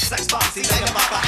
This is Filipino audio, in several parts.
sex bomb, sila napapa.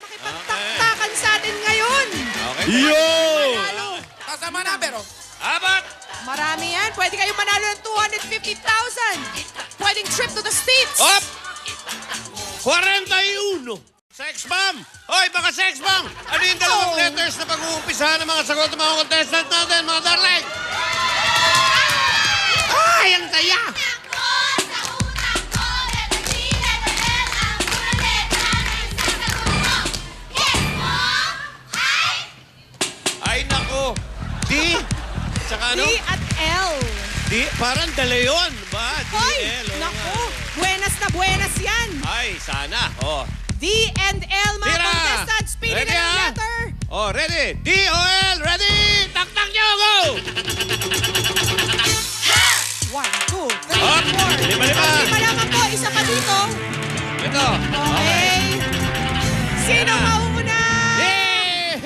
Makipagtaktakan sa atin ngayon. Yo! Kasama na, pero. Abat! Marami yan. Pwede kayong manalo ng 250,000. Pwedeng trip to the States. Op! 41! Sex bomb! Hoy, baka sex bomb! Ano yung dalawang letters na pag-uumpisahan ng mga sagot ng mga contestant natin, mga darling? Ay, ang taya! Ay, nako! D? Tsaka ano? D at L. D? Parang dala yun, ba? D, Hoy, L. oo naku. nga. Buenas na buenas yan. Ay, sana. Oh. D and L, mga Tira! contestants. Pili Ready, na ng ha? letter. Oh, ready? D o L, ready? Tak-tak nyo, go! 1, 2, 3, Up. 4. Lima. Lima lamang po. Isa pa dito. Ito. Okay. Sino Ayan na. mauuna? Yeah!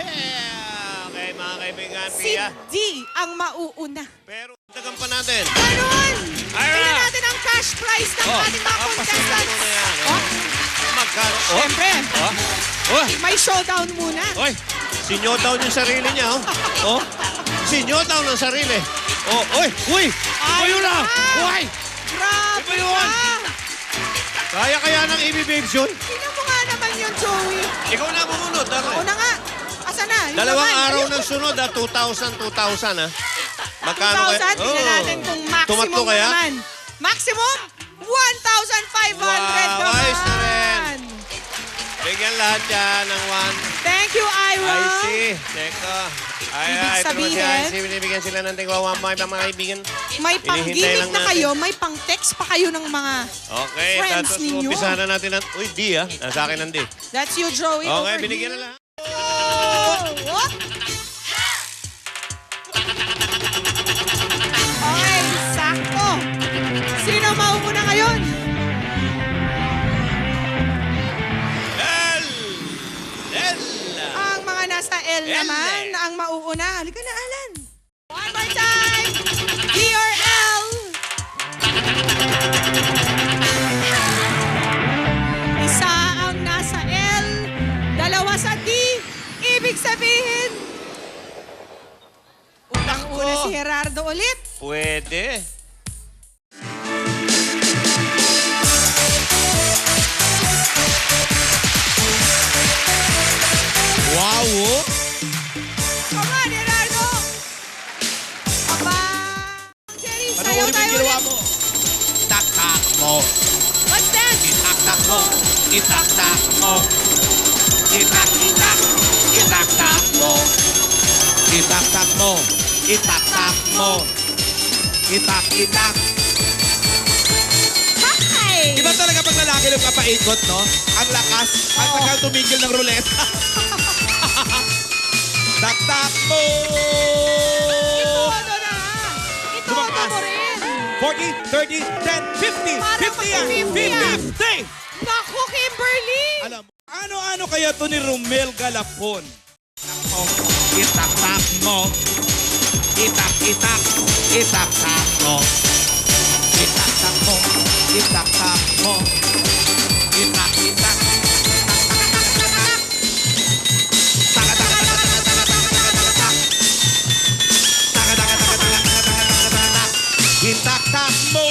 Okay, mga kaibigan, Si Pia. D ang mauuna. Pero, dagan pa natin. Ganun. Ira. Tingnan natin ang cash prize ng ating mga pasilip contestants. muna yan. Oh, Magkano? Oh, Siyempre, oh, oh. may showdown muna. Oy, sinyo down yung sarili niya, oh. Oh, sinyo down ang sarili. Oh, oy, uy! Iba yun ah! Uy! Grabe Iba yun! ka! Kaya ng EB Babes yun? Tingnan mo nga naman yun, Joey. Ikaw na bumunod, darling. Una nga. Asa na? Yung Dalawang naman. araw Ayun. ng sunod, 2,000, ha? Magkano 2,000. Tingnan natin kung Tumatlo maximum kaya? naman. Maximum, 1,500 Wow, naman. ayos na rin. Bigyan lahat yan ng Thank you, Ira. I see. Teka. Ibig sabihin? Binibigyan sila ng tingwa 1.5 ng mga kaibigan. May Hinihintay pang-gimmick lang na natin. kayo, may pang-text pa kayo ng mga... Okay, Friends tapos ninyo. umpisa na natin ang... Uy, D ah. Nasa akin ang D. That's you, Joey. Okay, over binigyan here. na lahat. Oh! Okay, sakto. Sino mauuna ngayon? L! L! Ang mga nasa L L. naman na ang mauuna. Halika na, Alan. One more time. D or L. Isa ang nasa L, dalawa sa D. Ibig sabihin, unang-una si Gerardo ulit. Pwede. Wow! Oh. Come on, Gerardo! Aba! Jerry, sayaw Panoorin mo tayo yung ginawa ulit. mo. Tak-tak mo. What's that? Itak-tak mo. Itak-tak mo. Itak-itak. Itak-tak mo. Itak-tak mo. Itak-tak mo. Itak-itak. Hi! Iba talaga pag lalaki nung kapaikot, no? Ang lakas. Ang Oo. tagal tumigil ng ruleta. Tak-tak mo. Itodo na! Itodo Lumakas. mo rin! 40, 30, 10, 50. Para 50 yan. mag-50 yan. 50. Naku, Kimberly! Alam mo, ano-ano kaya to ni Romel Galapon? Nako, itak-tak mo. Itak-itak. Itak-tak mo. Itak-tak mo. Itak-tak mo. Itak-itak. Itak-tak mo.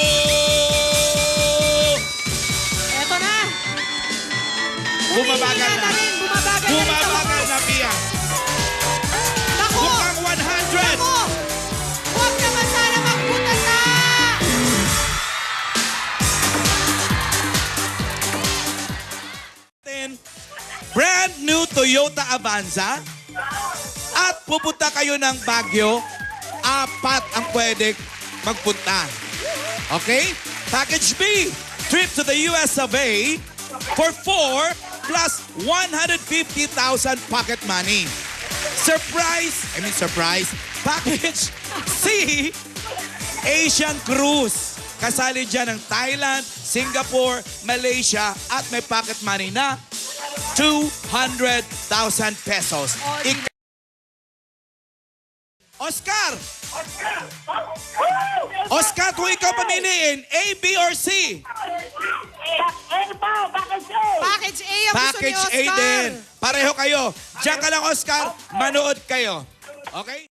brand new Toyota Avanza at pupunta kayo ng Baguio, 4 ang pwede magpunta. Okay? Package B, trip to the US of A for 4 plus 150,000 pocket money. Surprise, package C, Asian Cruise. Kasali dyan ng Thailand, Singapore, Malaysia at may pocket money na 200,000 pesos. Oscar! Oscar, kung ikaw pamiliin, A, B, or C? Package A ang gusto ni Package A Oscar. din. Pareho kayo. Diyan ka lang, Oscar. Manood kayo. Okay?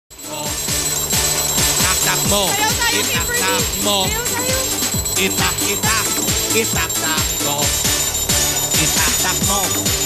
Tak-tak mo. Sayaw tayo, Kimberly. Itak-tak mo. Sayaw tayo. Itak-itak. Itak-tak mo. Itak-tak mo.